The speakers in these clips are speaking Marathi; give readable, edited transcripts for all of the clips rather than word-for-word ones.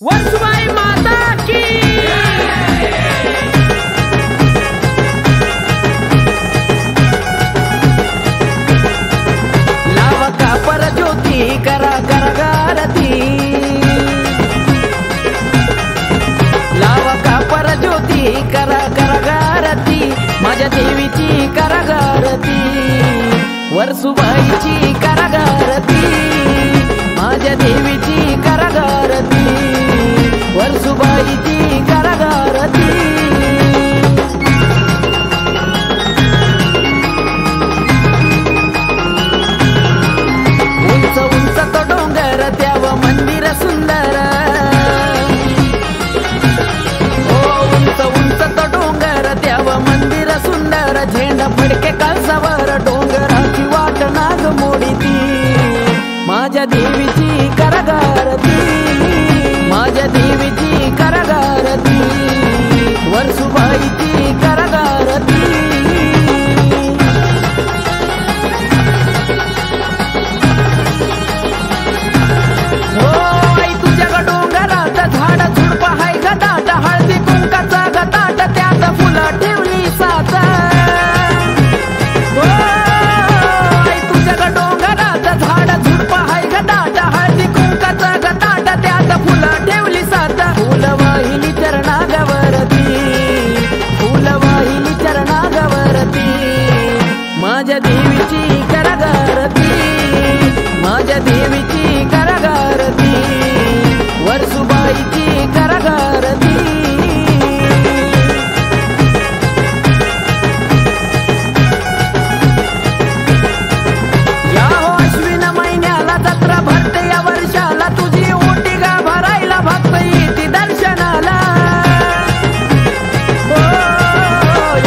वर्सुबाई माता की लावा का पर ज्योती करा करगारती लावा का पर ज्योती करा करगारती माझ्या देवीची करगारती वर्सुबाईची करगारती माझ्या देवीची करगारती वर्सुबाईची करगारती उंच उंच तो डोंगर त्याव मंदिर सुंदर उंच उंच तो डोंगर त्याव मंदिर सुंदर झेंडा फडके कळसावर डोंगराची वाट नाग मोडीती माझ्या देवीची करगारती माझ्या देवीची करगारती वर्सुबाईची करगारती हो आई तुझ्या ग डोंगरात झाड झुडप हाय ग दाट हळदी कुंकाचा ग ताट त्यात फुलं ठेवली सात हो आई तुझ्या ग डोंगरात झाड झुडप हाय ग दाट हळदी कुंकाचा ग ताट त्यात फुलं ठेवली सात फुलवाहिनी चरणागवरती फुलवाहिनी चरणागवरती माझ्या देवीची करगारती माझ्या देवीची करगारती वर्सुबाईची करगारती या हो अश्विन महिन्याला जत्रा भरते या वर्षाला तुझी ओटी गा भरायला भक्त येते दर्शनाला हो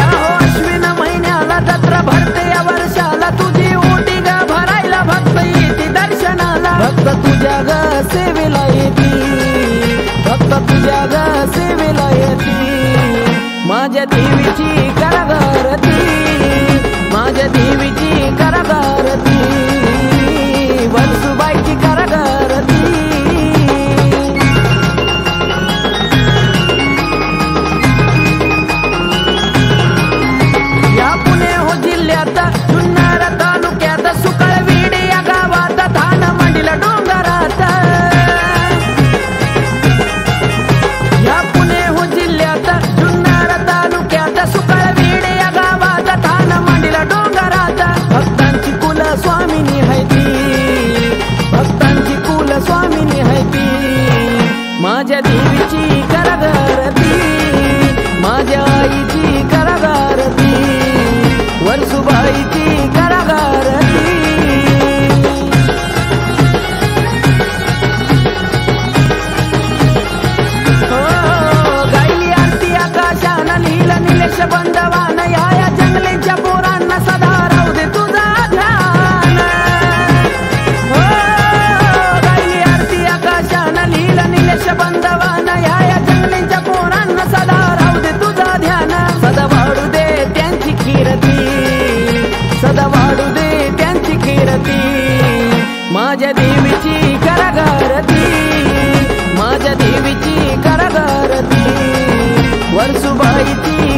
या हो अश्विन महिन्याला जत्रा भरते या वर्षाला तुझी ओटी गा भरायला भक्त येते दर्शनाला भक्त तुझ्या ग सेवेला येती भक्त तुझ्या ग सेवेला येती माझ्या देवीची करगारती माझ्या देवीची करगारती वर्सुबाईची करगारती या पुणे हो जिल्ह्यात जुन्नर तालुक्यात सुकळवीड या गावात धान मंडील डोंगरात या पुणे हो जिल्ह्यात जुन्नर तालुक्यात सुकळवीड या गावात धान मंडील डोंगरात भक्तांची कुल स्वामिनी है ती भक्तांची कुल स्वामिनी है ती माझ्या देवीची करगारती माझ्या आईची करगारती वर्सुबाईची करगारती हो गायली आरती आकाशानं नील निलेश बंदवान या जंगलेच्या पोरांना सदा राहू दे तुझा ध्यान हो गायली आरती आकाशानं नील निलेश बंदवान या जंगलेच्या पोरांना सदा राहू दे तुझा ध्यान सदा वाढू दे त्यांची कीर्ती सदा वाढू दे त्यांची कीर्ती माझ्या देवीची करगारती माझ्या देवीची करगारती वर्सुबाईची